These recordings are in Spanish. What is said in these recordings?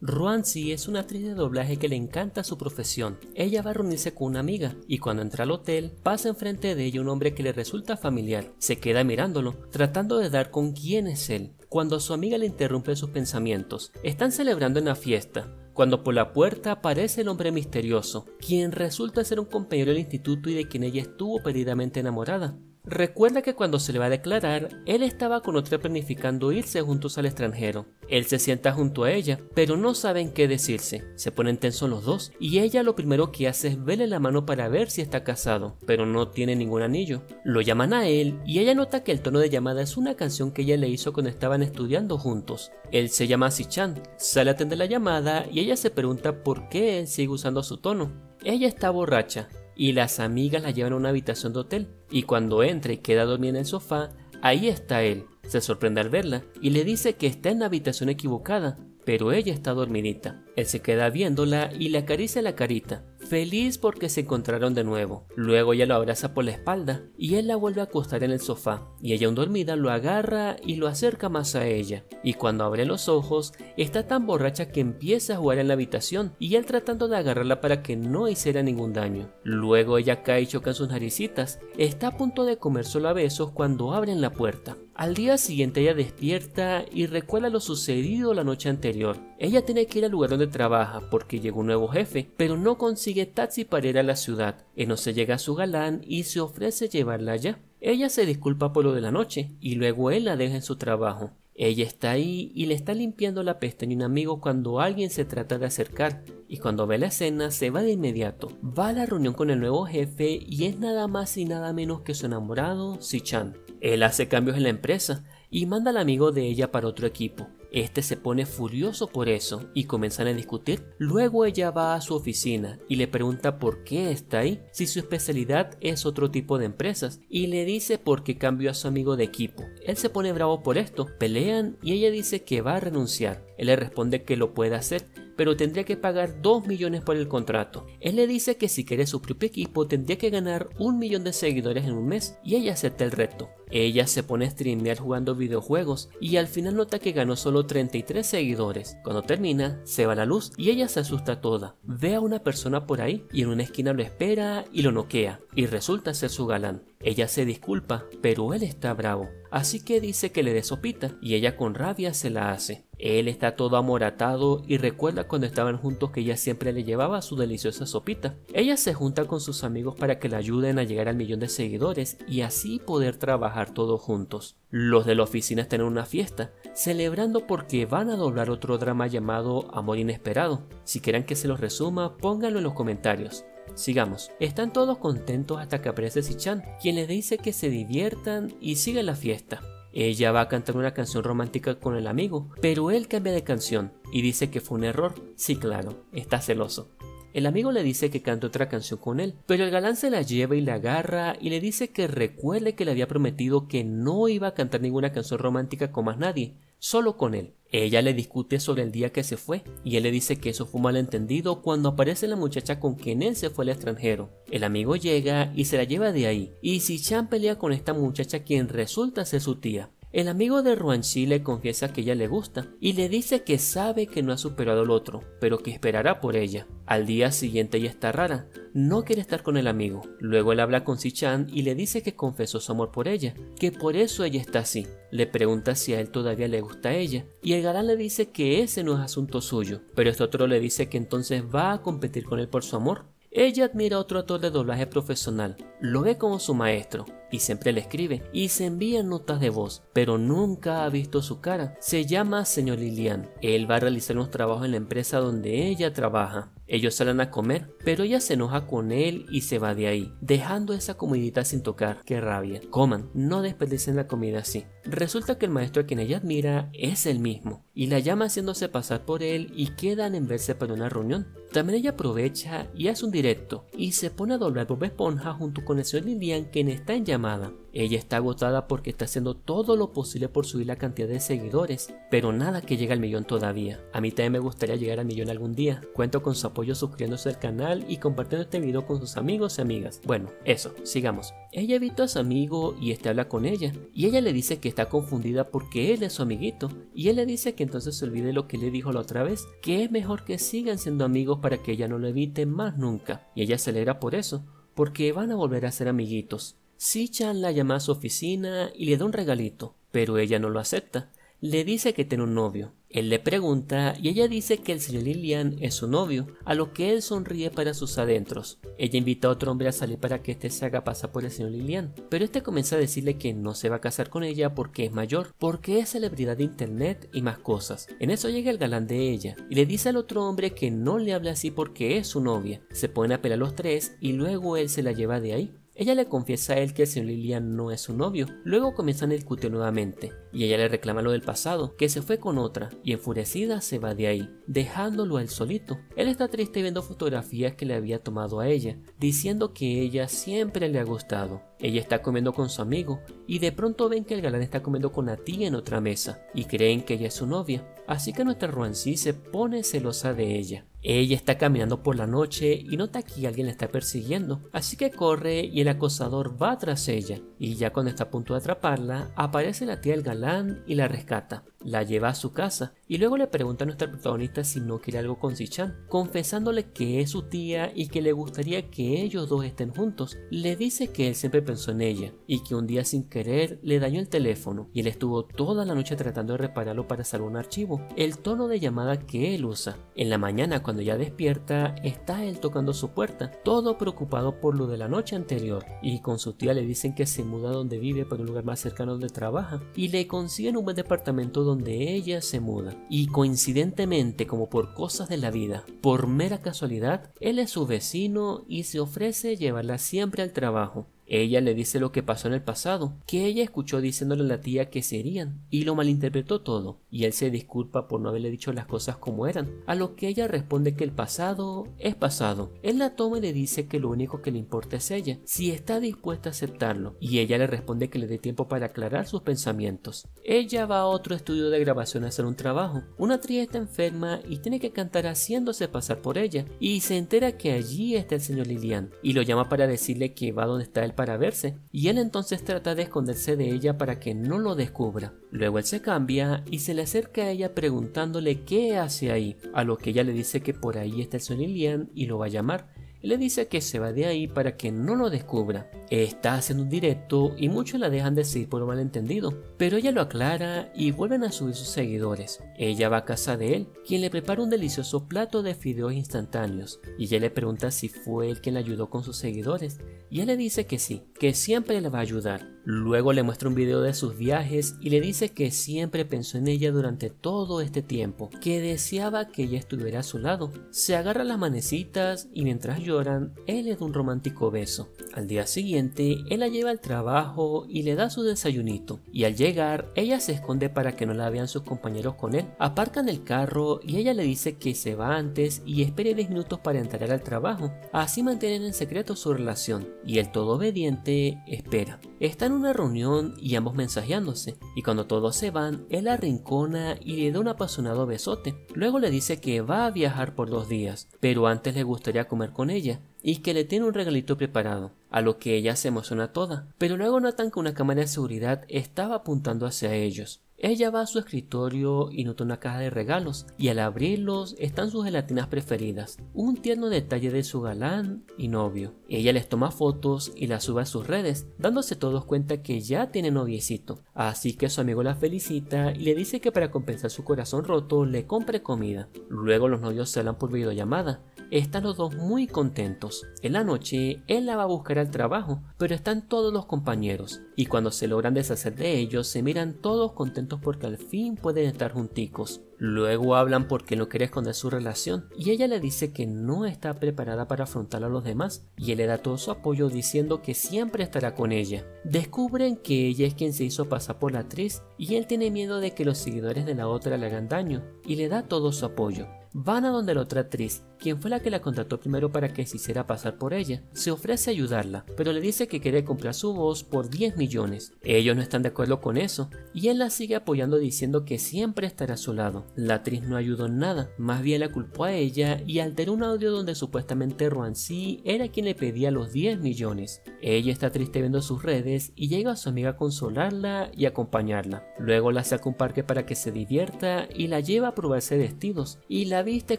Ruanzi es una actriz de doblaje que le encanta su profesión. Ella va a reunirse con una amiga y cuando entra al hotel pasa enfrente de ella un hombre que le resulta familiar. Se queda mirándolo, tratando de dar con quién es él, cuando su amiga le interrumpe sus pensamientos. Están celebrando en la fiesta, cuando por la puerta aparece el hombre misterioso, quien resulta ser un compañero del instituto y de quien ella estuvo perdidamente enamorada. Recuerda que cuando se le va a declarar, él estaba con otra planificando irse juntos al extranjero. Él se sienta junto a ella, pero no saben qué decirse. Se ponen tensos los dos, y ella lo primero que hace es verle la mano para ver si está casado, pero no tiene ningún anillo. Lo llaman a él, y ella nota que el tono de llamada es una canción que ella le hizo cuando estaban estudiando juntos. Él se llama Si-chan, sale a atender la llamada, y ella se pregunta por qué él sigue usando su tono. Ella está borracha, y las amigas la llevan a una habitación de hotel, y cuando entra y queda dormida en el sofá, ahí está él. Se sorprende al verla y le dice que está en la habitación equivocada, pero ella está dormidita. Él se queda viéndola y le acaricia la carita, feliz porque se encontraron de nuevo. Luego ella lo abraza por la espalda y él la vuelve a acostar en el sofá, y ella aún dormida lo agarra y lo acerca más a ella. Y cuando abre los ojos, está tan borracha que empieza a jugar en la habitación y él tratando de agarrarla para que no hiciera ningún daño. Luego ella cae y choca en sus naricitas. Está a punto de comérselo a besos cuando abren la puerta. Al día siguiente ella despierta y recuerda lo sucedido la noche anterior. Ella tiene que ir al lugar donde trabaja porque llegó un nuevo jefe, pero no consigue taxi para ir a la ciudad. No se llega a su galán y se ofrece llevarla allá. Ella se disculpa por lo de la noche y luego él la deja en su trabajo. Ella está ahí y le está limpiando la pestaña a un amigo cuando alguien se trata de acercar, y cuando ve la escena se va de inmediato. Va a la reunión con el nuevo jefe y es nada más y nada menos que su enamorado, Si-chan. Él hace cambios en la empresa y manda al amigo de ella para otro equipo. Este se pone furioso por eso y comienzan a discutir. Luego ella va a su oficina y le pregunta por qué está ahí, si su especialidad es otro tipo de empresas, y le dice por qué cambió a su amigo de equipo. Él se pone bravo por esto, pelean y ella dice que va a renunciar. Él le responde que lo puede hacer, pero tendría que pagar 2 millones por el contrato. Él le dice que si quiere su propio equipo tendría que ganar 1 millón de seguidores en un mes, y ella acepta el reto. Ella se pone a streamear jugando videojuegos y al final nota que ganó solo 33 seguidores. Cuando termina, se va la luz y ella se asusta toda. Ve a una persona por ahí y en una esquina lo espera y lo noquea, y resulta ser su galán. Ella se disculpa, pero él está bravo, así que dice que le dé sopita y ella con rabia se la hace. Él está todo amoratado y recuerda cuando estaban juntos que ella siempre le llevaba su deliciosa sopita. Ella se junta con sus amigos para que la ayuden a llegar al millón de seguidores y así poder trabajar todos juntos. Los de la oficina están en una fiesta, celebrando porque van a doblar otro drama llamado Amor Inesperado. Si quieren que se los resuma, pónganlo en los comentarios. Sigamos. Están todos contentos hasta que aparece Si-chan, quien les dice que se diviertan y sigan la fiesta. Ella va a cantar una canción romántica con el amigo, pero él cambia de canción y dice que fue un error. Sí, claro, está celoso. El amigo le dice que cante otra canción con él, pero el galán se la lleva y la agarra y le dice que recuerde que le había prometido que no iba a cantar ninguna canción romántica con más nadie, solo con él. Ella le discute sobre el día que se fue y él le dice que eso fue un malentendido cuando aparece la muchacha con quien él se fue al extranjero. El amigo llega y se la lleva de ahí, y Si-chan pelea con esta muchacha quien resulta ser su tía. El amigo de Ruanzi le confiesa que ella le gusta y le dice que sabe que no ha superado al otro, pero que esperará por ella. Al día siguiente ella está rara, no quiere estar con el amigo. Luego él habla con Si-chan y le dice que confesó su amor por ella, que por eso ella está así. Le pregunta si a él todavía le gusta a ella y el galán le dice que ese no es asunto suyo, pero este otro le dice que entonces va a competir con él por su amor. Ella admira a otro actor de doblaje profesional, lo ve como su maestro y siempre le escribe y se envían notas de voz, pero nunca ha visto su cara. Se llama Señor Lilian. Él va a realizar unos trabajos en la empresa donde ella trabaja. Ellos salen a comer, pero ella se enoja con él y se va de ahí, dejando esa comidita sin tocar. ¡Qué rabia! Coman, no desperdicien la comida así. Resulta que el maestro a quien ella admira es el mismo, y la llama haciéndose pasar por él y quedan en verse para una reunión. También ella aprovecha y hace un directo, y se pone a doblar Bob Esponja junto con el señor Lilian, quien está en llamada. Ella está agotada porque está haciendo todo lo posible por subir la cantidad de seguidores, pero nada que llegue al millón todavía. A mí también me gustaría llegar al millón algún día. Cuento con su apoyo suscribiéndose al canal y compartiendo este video con sus amigos y amigas. Bueno, eso, sigamos. Ella invita a su amigo y este habla con ella, y ella le dice que está confundida porque él es su amiguito, y él le dice que entonces se olvide lo que le dijo la otra vez, que es mejor que sigan siendo amigos para que ella no lo evite más nunca, y ella se alegra por eso, porque van a volver a ser amiguitos. Si-chan la llama a su oficina y le da un regalito, pero ella no lo acepta. Le dice que tiene un novio. Él le pregunta y ella dice que el señor Lilian es su novio, a lo que él sonríe para sus adentros. Ella invita a otro hombre a salir para que éste se haga pasar por el señor Lilian, pero este comienza a decirle que no se va a casar con ella porque es mayor, porque es celebridad de internet y más cosas. En eso llega el galán de ella y le dice al otro hombre que no le hable así porque es su novia. Se ponen a pelear los tres y luego él se la lleva de ahí. Ella le confiesa a él que el señor Lilian no es su novio. Luego comienzan a discutir nuevamente y ella le reclama lo del pasado, que se fue con otra, y enfurecida se va de ahí, dejándolo a él solito. Él está triste viendo fotografías que le había tomado a ella, diciendo que ella siempre le ha gustado. Ella está comiendo con su amigo y de pronto ven que el galán está comiendo con la tía en otra mesa y creen que ella es su novia, así que nuestra Ruanxi se pone celosa de ella. Ella está caminando por la noche y nota que alguien la está persiguiendo, así que corre y el acosador va tras ella, y ya cuando está a punto de atraparla, aparece la tía del galán y la rescata. La lleva a su casa y luego le pregunta a nuestra protagonista si no quiere algo con Si-chan, confesándole que es su tía y que le gustaría que ellos dos estén juntos. Le dice que él siempre pensó en ella y que un día sin querer le dañó el teléfono y él estuvo toda la noche tratando de repararlo para salvar un archivo, el tono de llamada que él usa. En la mañana, cuando ella despierta, está él tocando su puerta, todo preocupado por lo de la noche anterior, y con su tía le dicen que se muda donde vive para un lugar más cercano donde trabaja y le consiguen un buen departamento donde ella se muda. Y coincidentemente, como por cosas de la vida, por mera casualidad, él es su vecino y se ofrece llevarla siempre al trabajo. Ella le dice lo que pasó en el pasado, que ella escuchó diciéndole a la tía que se irían y lo malinterpretó todo, y él se disculpa por no haberle dicho las cosas como eran, a lo que ella responde que el pasado es pasado. Él la toma y le dice que lo único que le importa es ella, si está dispuesta a aceptarlo, y ella le responde que le dé tiempo para aclarar sus pensamientos. Ella va a otro estudio de grabación a hacer un trabajo. Una actriz está enferma y tiene que cantar haciéndose pasar por ella, y se entera que allí está el señor Lilian, y lo llama para decirle que va donde está él para verse, y él entonces trata de esconderse de ella para que no lo descubra. Luego él se cambia y se le acerca a ella preguntándole qué hace ahí, a lo que ella le dice que por ahí está el señor Lilian y lo va a llamar. Él le dice que se va de ahí para que no lo descubra. Está haciendo un directo y muchos la dejan de seguir por lo malentendido, pero ella lo aclara y vuelven a subir sus seguidores. Ella va a casa de él, quien le prepara un delicioso plato de fideos instantáneos, y ella le pregunta si fue él quien la ayudó con sus seguidores, y él le dice que sí, que siempre le va a ayudar. Luego le muestra un video de sus viajes y le dice que siempre pensó en ella durante todo este tiempo, que deseaba que ella estuviera a su lado. Se agarra las manecitas y mientras lloran, él le da un romántico beso. Al día siguiente, él la lleva al trabajo y le da su desayunito, y al llegar, ella se esconde para que no la vean sus compañeros con él. Aparcan el carro y ella le dice que se va antes y espere 10 minutos para entrar al trabajo. Así mantienen en secreto su relación, y el todo obediente espera. Están en una reunión y ambos mensajeándose, y cuando todos se van, él la arrincona y le da un apasionado besote. Luego le dice que va a viajar por 2 días, pero antes le gustaría comer con ella y que le tiene un regalito preparado, a lo que ella se emociona toda, pero luego notan que una cámara de seguridad estaba apuntando hacia ellos. Ella va a su escritorio y nota una caja de regalos, y al abrirlos están sus gelatinas preferidas, un tierno detalle de su galán y novio. Ella les toma fotos y las sube a sus redes, dándose todos cuenta que ya tiene noviecito, así que su amigo la felicita y le dice que para compensar su corazón roto le compre comida. Luego los novios se hablan por videollamada. Están los dos muy contentos. En la noche, él la va a buscar al trabajo, pero están todos los compañeros, y cuando se logran deshacer de ellos, se miran todos contentos porque al fin pueden estar junticos. Luego hablan porque él no quiere esconder su relación, y ella le dice que no está preparada para afrontar a los demás, y él le da todo su apoyo diciendo que siempre estará con ella. Descubren que ella es quien se hizo pasar por la actriz, y él tiene miedo de que los seguidores de la otra le hagan daño, y le da todo su apoyo. van a donde la otra actriz, quien fue la que la contrató primero para que se hiciera pasar por ella. Se ofrece a ayudarla, pero le dice que quiere comprar su voz por 10 millones. Ellos no están de acuerdo con eso, y él la sigue apoyando diciendo que siempre estará a su lado. La actriz no ayudó en nada, más bien la culpó a ella y alteró un audio donde supuestamente Ruanxi era quien le pedía los 10 millones. Ella está triste viendo sus redes y llega a su amiga a consolarla y acompañarla. Luego la saca a un parque para que se divierta y la lleva a probarse vestidos y la viste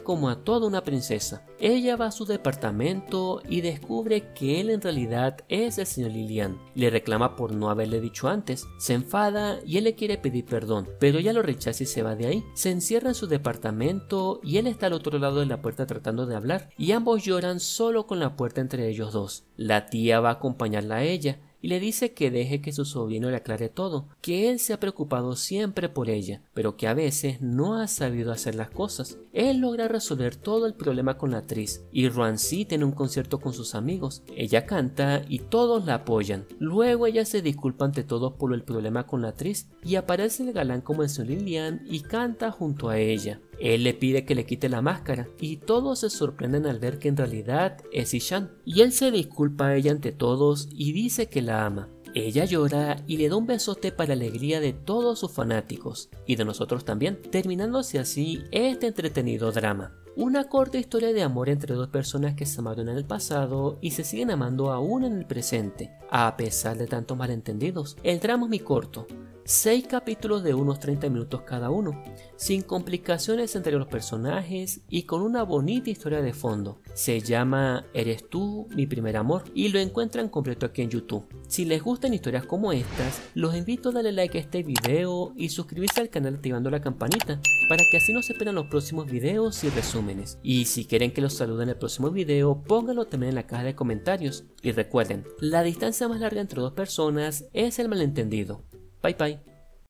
como a toda una princesa. Ella va a su departamento y descubre que él en realidad es el señor Lilian. Le reclama por no haberle dicho antes, se enfada y él le quiere pedir perdón, pero ella lo rechaza y se va de ahí. Se encierra en su departamento y él está al otro lado de la puerta tratando de hablar y ambos lloran solo con la puerta entre ellos dos. La tía va a acompañarla a ella y le dice que deje que su sobrino le aclare todo, que él se ha preocupado siempre por ella, pero que a veces no ha sabido hacer las cosas. Él logra resolver todo el problema con la actriz y Ruanxi tiene un concierto con sus amigos. Ella canta y todos la apoyan. Luego ella se disculpa ante todos por el problema con la actriz y aparece el galán como el señor Lilian y canta junto a ella. Él le pide que le quite la máscara y todos se sorprenden al ver que en realidad es Ishan, y él se disculpa a ella ante todos y dice que la ama. Ella llora y le da un besote para alegría de todos sus fanáticos y de nosotros también, terminándose así este entretenido drama. Una corta historia de amor entre dos personas que se amaron en el pasado y se siguen amando aún en el presente, a pesar de tantos malentendidos. El drama es muy corto, 6 capítulos de unos 30 minutos cada uno, sin complicaciones entre los personajes y con una bonita historia de fondo. Se llama Eres tú, mi primer amor, y lo encuentran completo aquí en YouTube. Si les gustan historias como estas, los invito a darle like a este video y suscribirse al canal activando la campanita, para que así no se pierdan los próximos videos y resúmenes. Y si quieren que los salude en el próximo video, pónganlo también en la caja de comentarios. Y recuerden, la distancia más larga entre dos personas es el malentendido. Bye bye.